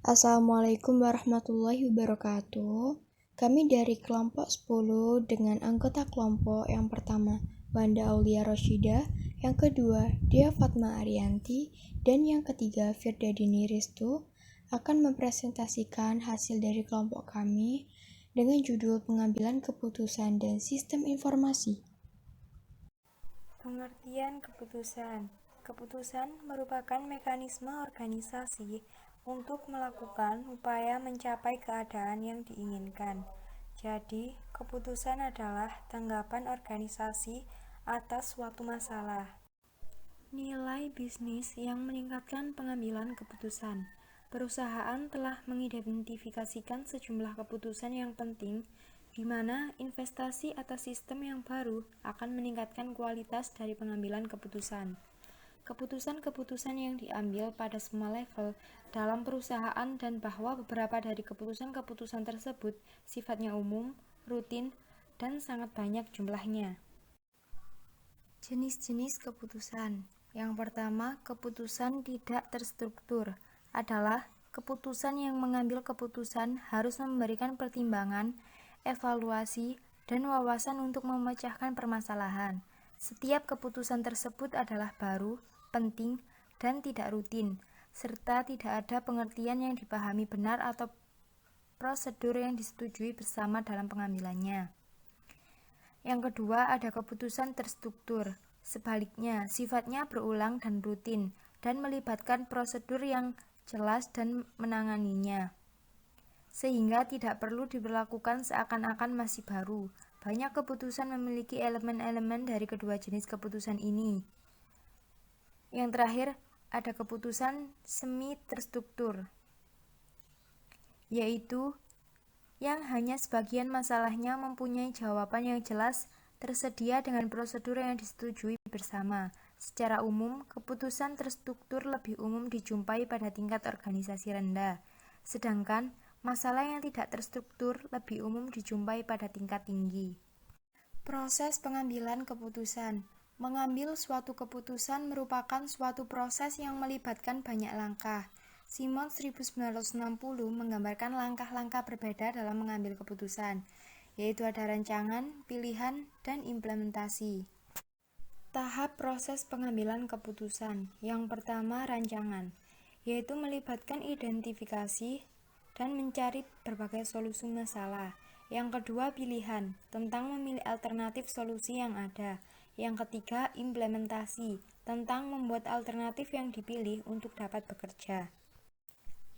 Assalamualaikum warahmatullahi wabarakatuh. Kami dari kelompok 10 dengan anggota kelompok yang pertama Wanda Aulia Roshida, yang kedua Dia Fatma Arianti, dan yang ketiga Firda Dini Ristu akan mempresentasikan hasil dari kelompok kami dengan judul pengambilan keputusan dan sistem informasi. Pengertian keputusan. Keputusan merupakan mekanisme organisasi untuk melakukan upaya mencapai keadaan yang diinginkan. Jadi, keputusan adalah tanggapan organisasi atas suatu masalah. Nilai bisnis yang meningkatkan pengambilan keputusan. Perusahaan telah mengidentifikasikan sejumlah keputusan yang penting di mana investasi atas sistem yang baru akan meningkatkan kualitas dari pengambilan keputusan. Keputusan-keputusan yang diambil pada semua level dalam perusahaan dan bahwa beberapa dari keputusan-keputusan tersebut sifatnya umum, rutin, dan sangat banyak jumlahnya. Jenis-jenis keputusan. Yang pertama, keputusan tidak terstruktur adalah keputusan yang mengambil keputusan harus memberikan pertimbangan, evaluasi, dan wawasan untuk memecahkan permasalahan. Setiap keputusan tersebut adalah baru, penting, dan tidak rutin, serta tidak ada pengertian yang dipahami benar atau prosedur yang disetujui bersama dalam pengambilannya. Yang kedua, ada keputusan terstruktur. Sebaliknya, sifatnya berulang dan rutin, dan melibatkan prosedur yang jelas dan menanganinya. Sehingga tidak perlu diberlakukan seakan-akan masih baru. Banyak keputusan memiliki elemen-elemen dari kedua jenis keputusan ini. Yang terakhir, ada keputusan semi terstruktur, yaitu yang hanya sebagian masalahnya mempunyai jawaban yang jelas tersedia dengan prosedur yang disetujui bersama. Secara umum, keputusan terstruktur lebih umum dijumpai pada tingkat organisasi rendah, sedangkan masalah yang tidak terstruktur lebih umum dijumpai pada tingkat tinggi. Proses pengambilan keputusan. Mengambil suatu keputusan merupakan suatu proses yang melibatkan banyak langkah. Simons 1960 menggambarkan langkah-langkah berbeda dalam mengambil keputusan, yaitu ada rancangan, pilihan, dan implementasi. Tahap proses pengambilan keputusan. Yang pertama, rancangan, yaitu melibatkan identifikasi dan mencari berbagai solusi masalah. Yang kedua, pilihan, tentang memilih alternatif solusi yang ada. Yang ketiga, implementasi, tentang membuat alternatif yang dipilih untuk dapat bekerja.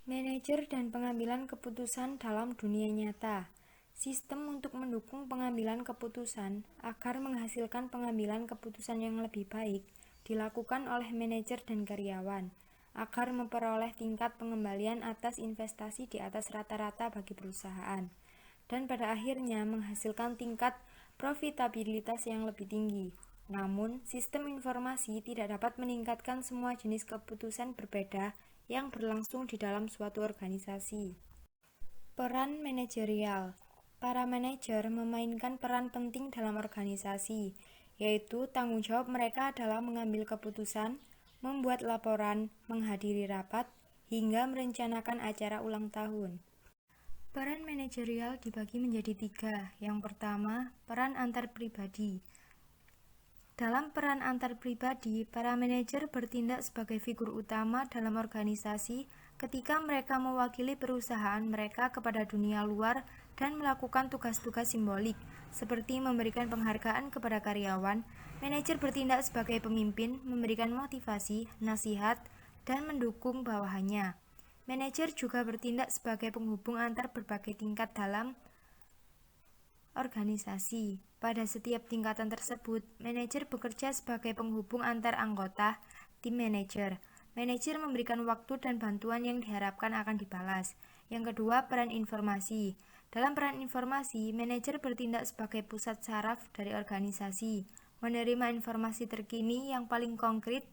Manajer dan pengambilan keputusan dalam dunia nyata. Sistem untuk mendukung pengambilan keputusan agar menghasilkan pengambilan keputusan yang lebih baik dilakukan oleh manajer dan karyawan agar memperoleh tingkat pengembalian atas investasi di atas rata-rata bagi perusahaan dan pada akhirnya menghasilkan tingkat profitabilitas yang lebih tinggi. Namun, sistem informasi tidak dapat meningkatkan semua jenis keputusan berbeda yang berlangsung di dalam suatu organisasi. Peran manajerial. Para manajer memainkan peran penting dalam organisasi, yaitu tanggung jawab mereka adalah mengambil keputusan, membuat laporan, menghadiri rapat, hingga merencanakan acara ulang tahun. Peran manajerial dibagi menjadi 3. Yang pertama, peran antar pribadi. Dalam peran antar pribadi, para manajer bertindak sebagai figur utama dalam organisasi ketika mereka mewakili perusahaan mereka kepada dunia luar dan melakukan tugas-tugas simbolik, seperti memberikan penghargaan kepada karyawan. Manajer bertindak sebagai pemimpin, memberikan motivasi, nasihat, dan mendukung bawahannya. Manajer juga bertindak sebagai penghubung antar berbagai tingkat dalam organisasi. Pada setiap tingkatan tersebut, manajer bekerja sebagai penghubung antar anggota tim manajer. Manajer memberikan waktu dan bantuan yang diharapkan akan dibalas. Yang kedua, peran informasi. Dalam peran informasi, manajer bertindak sebagai pusat saraf dari organisasi, menerima informasi terkini yang paling konkret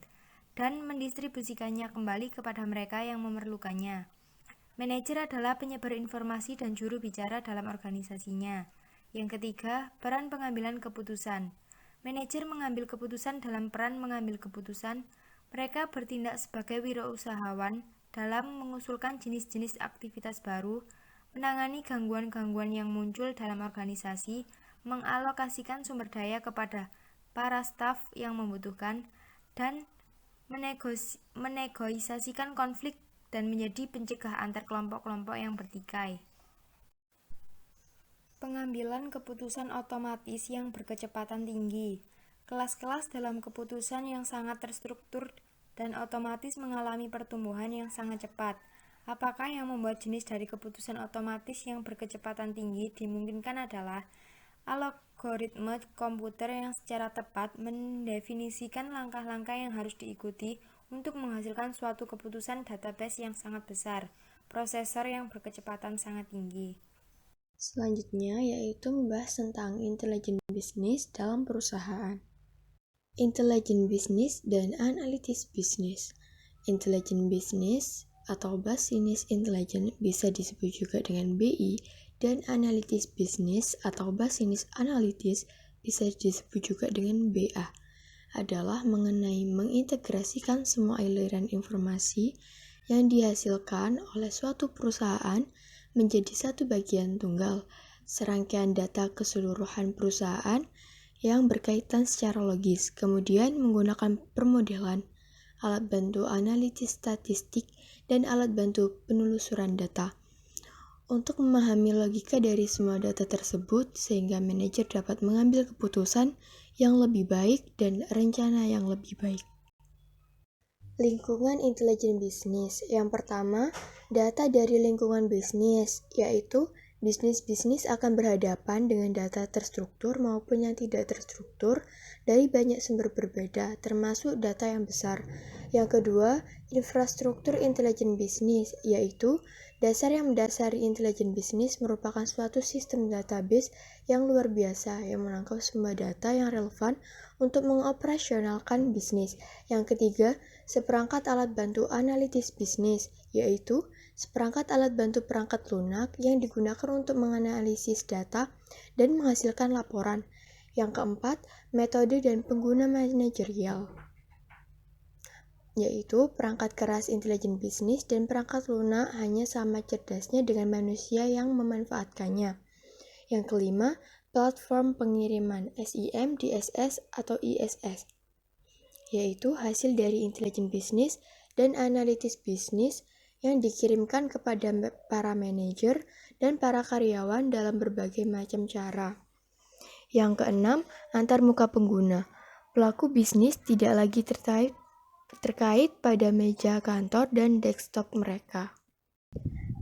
dan mendistribusikannya kembali kepada mereka yang memerlukannya. Manajer adalah penyebar informasi dan juru bicara dalam organisasinya. Yang ketiga, peran pengambilan keputusan. Manajer mengambil keputusan dalam peran mengambil keputusan. Mereka bertindak sebagai wirausahawan dalam mengusulkan jenis-jenis aktivitas baru, menangani gangguan-gangguan yang muncul dalam organisasi, mengalokasikan sumber daya kepada para staf yang membutuhkan, dan menegosiasikan konflik dan menjadi pencegah antar kelompok-kelompok yang bertikai. Pengambilan keputusan otomatis yang berkecepatan tinggi. Kelas-kelas dalam keputusan yang sangat terstruktur dan otomatis mengalami pertumbuhan yang sangat cepat. Apakah yang membuat jenis dari keputusan otomatis yang berkecepatan tinggi dimungkinkan adalah algoritma komputer yang secara tepat mendefinisikan langkah-langkah yang harus diikuti untuk menghasilkan suatu keputusan database yang sangat besar, prosesor yang berkecepatan sangat tinggi. Selanjutnya yaitu membahas tentang intelijen bisnis dalam perusahaan. Intelijen bisnis dan analitis bisnis. Intelijen bisnis atau business intelligence bisa disebut juga dengan BI, dan analitis bisnis atau business analytics bisa disebut juga dengan BA, adalah mengenai mengintegrasikan semua aliran informasi yang dihasilkan oleh suatu perusahaan menjadi satu bagian tunggal, serangkaian data keseluruhan perusahaan yang berkaitan secara logis, kemudian menggunakan permodelan, alat bantu analisis statistik, dan alat bantu penelusuran data untuk memahami logika dari semua data tersebut sehingga manajer dapat mengambil keputusan yang lebih baik dan rencana yang lebih baik. Lingkungan intelijen bisnis. Yang pertama, data dari lingkungan bisnis, yaitu bisnis-bisnis akan berhadapan dengan data terstruktur maupun yang tidak terstruktur dari banyak sumber berbeda, termasuk data yang besar. Yang kedua, infrastruktur intelijen bisnis, yaitu dasar yang mendasari intelijen bisnis merupakan suatu sistem database yang luar biasa yang menangkap semua data yang relevan untuk mengoperasionalkan bisnis. Yang ketiga, seperangkat alat bantu analitis bisnis, yaitu seperangkat alat bantu perangkat lunak yang digunakan untuk menganalisis data dan menghasilkan laporan. Yang keempat, metode dan pengguna manajerial, yaitu perangkat keras intelijen bisnis dan perangkat lunak hanya sama cerdasnya dengan manusia yang memanfaatkannya. Yang kelima, platform pengiriman SIM, DSS, atau ISS, yaitu hasil dari intelijen bisnis dan analitis bisnis yang dikirimkan kepada para manajer dan para karyawan dalam berbagai macam cara. Yang keenam, antarmuka pengguna. Pelaku bisnis tidak lagi terkait pada meja kantor dan desktop mereka.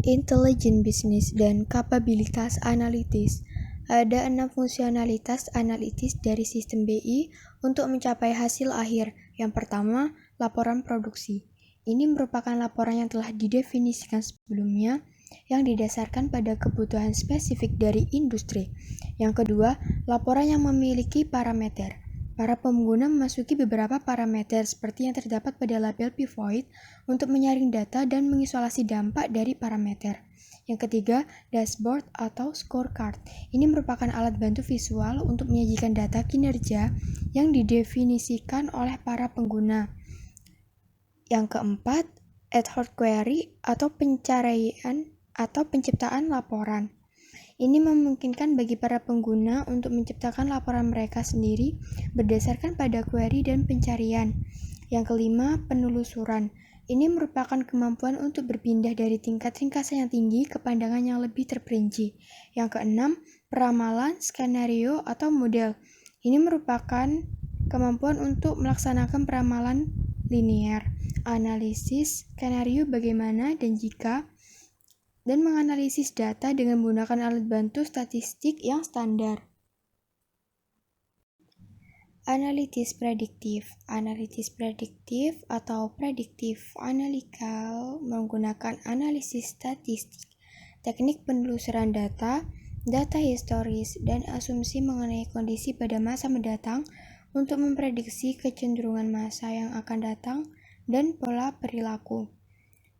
Intelijen bisnis dan kapabilitas analitis. Ada 6 fungsionalitas analitis dari sistem BI untuk mencapai hasil akhir. Yang pertama, laporan produksi. Ini merupakan laporan yang telah didefinisikan sebelumnya yang didasarkan pada kebutuhan spesifik dari industri. Yang kedua, laporan yang memiliki parameter. Para pengguna memasuki beberapa parameter seperti yang terdapat pada label pivot untuk menyaring data dan mengisolasi dampak dari parameter. Yang ketiga, dashboard atau scorecard. Ini merupakan alat bantu visual untuk menyajikan data kinerja yang didefinisikan oleh para pengguna. Yang keempat, ad hoc query atau pencarian atau penciptaan laporan. Ini memungkinkan bagi para pengguna untuk menciptakan laporan mereka sendiri berdasarkan pada query dan pencarian. Yang kelima, penelusuran. Ini merupakan kemampuan untuk berpindah dari tingkat ringkasan yang tinggi ke pandangan yang lebih terperinci. Yang keenam, peramalan, skenario, atau model. Ini merupakan kemampuan untuk melaksanakan peramalan linear, analisis skenario bagaimana dan jika, dan menganalisis data dengan menggunakan alat bantu statistik yang standar. Analitis prediktif. Analitis prediktif atau prediktif analytical menggunakan analisis statistik, teknik penelusuran data, data historis, dan asumsi mengenai kondisi pada masa mendatang untuk memprediksi kecenderungan masa yang akan datang dan pola perilaku.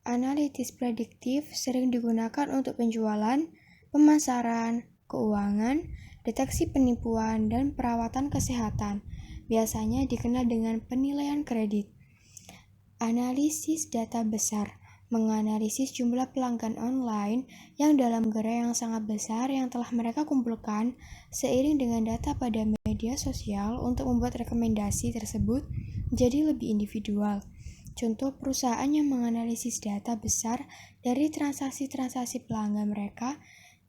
Analitis prediktif sering digunakan untuk penjualan, pemasaran, keuangan, deteksi penipuan, dan perawatan kesehatan. Biasanya dikenal dengan penilaian kredit. Analisis data besar. menganalisis jumlah pelanggan online yang dalam gerai yang sangat besar yang telah mereka kumpulkan seiring dengan data pada media sosial untuk membuat rekomendasi tersebut menjadi lebih individual. Contoh perusahaan yang menganalisis data besar dari transaksi-transaksi pelanggan mereka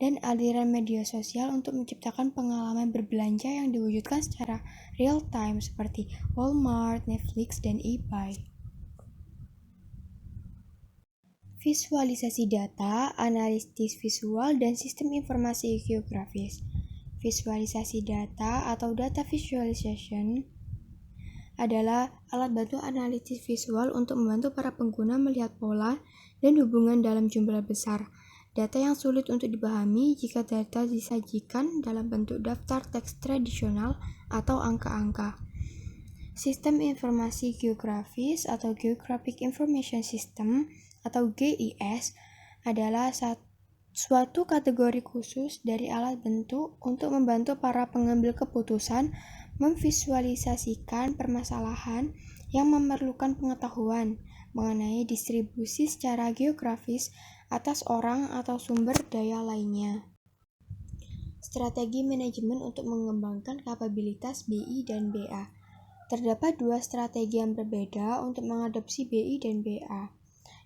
dan aliran media sosial untuk menciptakan pengalaman berbelanja yang diwujudkan secara real time seperti Walmart, Netflix, dan eBay. Visualisasi data, analisis visual, dan sistem informasi geografis. Visualisasi data atau data visualization adalah alat bantu analisis visual untuk membantu para pengguna melihat pola dan hubungan dalam jumlah besar. Data yang sulit untuk dipahami jika data disajikan dalam bentuk daftar teks tradisional atau angka-angka. Sistem informasi geografis atau Geographic Information System atau GIS adalah suatu kategori khusus dari alat bentuk untuk membantu para pengambil keputusan memvisualisasikan permasalahan yang memerlukan pengetahuan mengenai distribusi secara geografis atas orang atau sumber daya lainnya. Strategi manajemen untuk mengembangkan kapabilitas BI dan BA. Terdapat dua strategi yang berbeda untuk mengadopsi BI dan BA,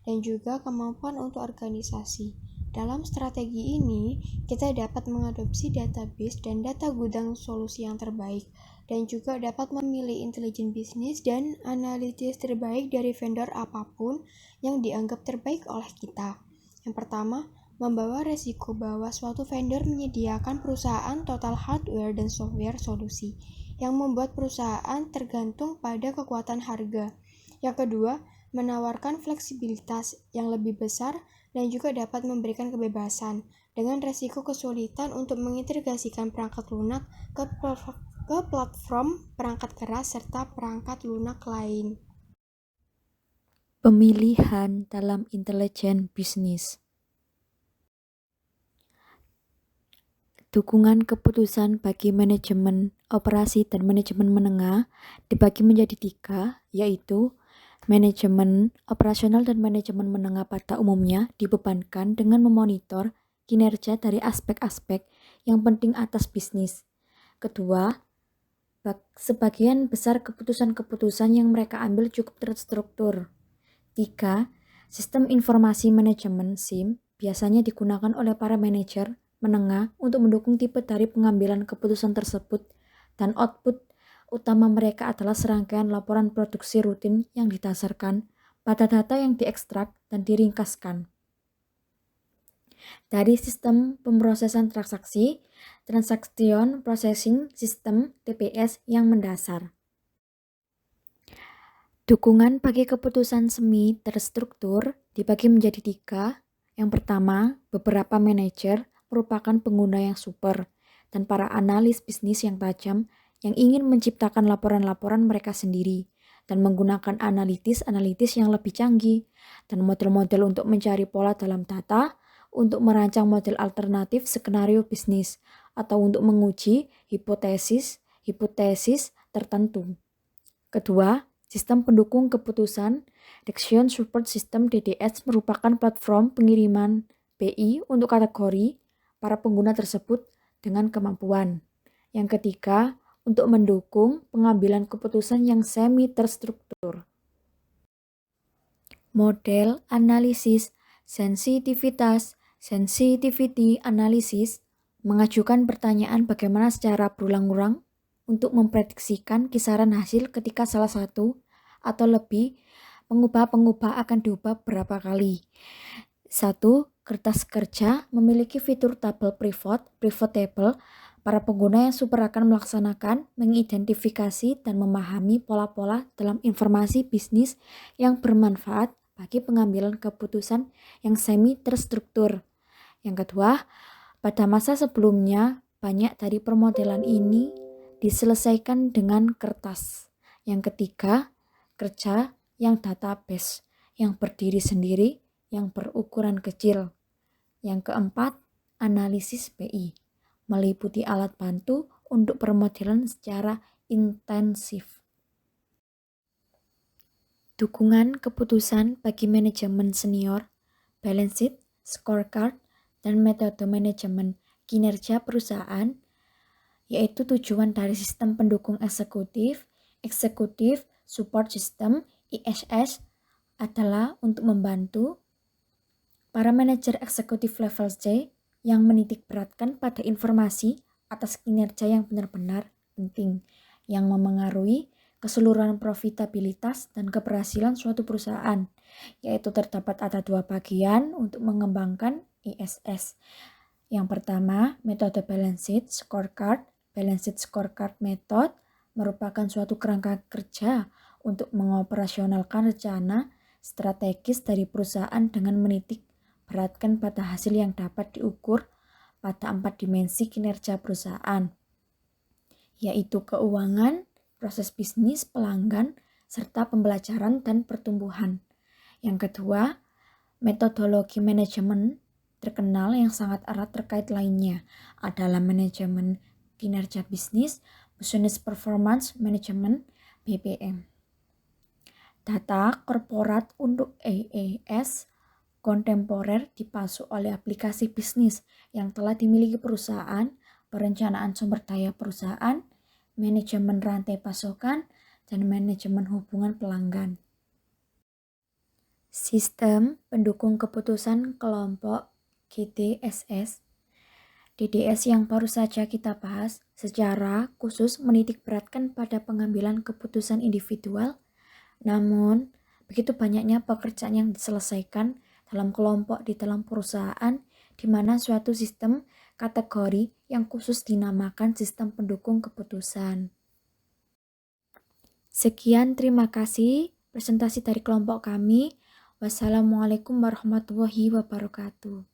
dan juga kemampuan untuk organisasi. Dalam strategi ini, kita dapat mengadopsi database dan data gudang solusi yang terbaik, dan juga dapat memilih intelijen bisnis dan analitis terbaik dari vendor apapun yang dianggap terbaik oleh kita. Yang pertama, membawa resiko bahwa suatu vendor menyediakan perusahaan total hardware dan software solusi, yang membuat perusahaan tergantung pada kekuatan harga. Yang kedua, menawarkan fleksibilitas yang lebih besar dan juga dapat memberikan kebebasan dengan resiko kesulitan untuk mengintegrasikan perangkat lunak ke platform perangkat keras serta perangkat lunak lain. Pemilihan dalam intelijen bisnis. Dukungan keputusan bagi manajemen operasi dan manajemen menengah dibagi menjadi 3, yaitu manajemen operasional dan manajemen menengah pada umumnya dibebankan dengan memonitor kinerja dari aspek-aspek yang penting atas bisnis. Kedua, sebagian besar keputusan-keputusan yang mereka ambil cukup terstruktur. 3. Sistem informasi manajemen SIM biasanya digunakan oleh para manajer menengah untuk mendukung tipe dari pengambilan keputusan tersebut, dan output utama mereka adalah serangkaian laporan produksi rutin yang didasarkan pada data yang diekstrak dan diringkaskan dari sistem pemrosesan transaksi, Transaction Processing System (TPS) yang mendasar. Dukungan bagi keputusan semi terstruktur dibagi menjadi 3. Yang pertama, beberapa manajer merupakan pengguna yang super dan para analis bisnis yang tajam yang ingin menciptakan laporan-laporan mereka sendiri dan menggunakan analitis yang lebih canggih dan model-model untuk mencari pola dalam data untuk merancang model alternatif skenario bisnis atau untuk menguji hipotesis tertentu. Kedua, sistem pendukung keputusan Decision Support System DDS merupakan platform pengiriman BI untuk kategori para pengguna tersebut dengan kemampuan. Yang ketiga, untuk mendukung pengambilan keputusan yang semi terstruktur. Model analisis sensitivity analysis mengajukan pertanyaan bagaimana secara berulang-ulang untuk memprediksikan kisaran hasil ketika salah satu atau lebih pengubah akan diubah berapa kali. 1. Kertas kerja memiliki fitur tabel pivot table. Para pengguna yang super akan melaksanakan, mengidentifikasi, dan memahami pola-pola dalam informasi bisnis yang bermanfaat bagi pengambilan keputusan yang semi terstruktur. Yang kedua, pada masa sebelumnya, banyak dari permodelan ini diselesaikan dengan kertas. Yang ketiga, kerja yang database, yang berdiri sendiri, yang berukuran kecil. Yang keempat, analisis BI, meliputi alat bantu untuk permodelan secara intensif. dukungan keputusan bagi manajemen senior, balance sheet, scorecard, dan metode manajemen kinerja perusahaan, yaitu tujuan dari sistem pendukung eksekutif, Executive Support System, ISS, adalah untuk membantu para manajer eksekutif level C yang menitik beratkan pada informasi atas kinerja yang benar-benar penting, yang memengaruhi keseluruhan profitabilitas dan keberhasilan suatu perusahaan, yaitu terdapat ada dua bagian untuk mengembangkan ISS. Yang pertama, metode balance sheet scorecard. Balance sheet scorecard method merupakan suatu kerangka kerja untuk mengoperasionalkan rencana strategis dari perusahaan dengan menitik beratkan pada hasil yang dapat diukur pada 4 dimensi kinerja perusahaan, yaitu keuangan, proses bisnis, pelanggan, serta pembelajaran dan pertumbuhan. Yang kedua, metodologi manajemen terkenal yang sangat erat terkait lainnya adalah manajemen kinerja bisnis, Business Performance Management, BPM. Data korporat untuk AAS kontemporer dipasok oleh aplikasi bisnis yang telah dimiliki perusahaan, perencanaan sumber daya perusahaan, manajemen rantai pasokan, dan manajemen hubungan pelanggan. Sistem pendukung keputusan kelompok GDSS, DDS yang baru saja kita bahas secara khusus menitik beratkan pada pengambilan keputusan individual, namun begitu banyaknya pekerjaan yang diselesaikan dalam kelompok di dalam perusahaan, di mana suatu sistem kategori yang khusus dinamakan sistem pendukung keputusan. Sekian, terima kasih presentasi dari kelompok kami. Wassalamualaikum warahmatullahi wabarakatuh.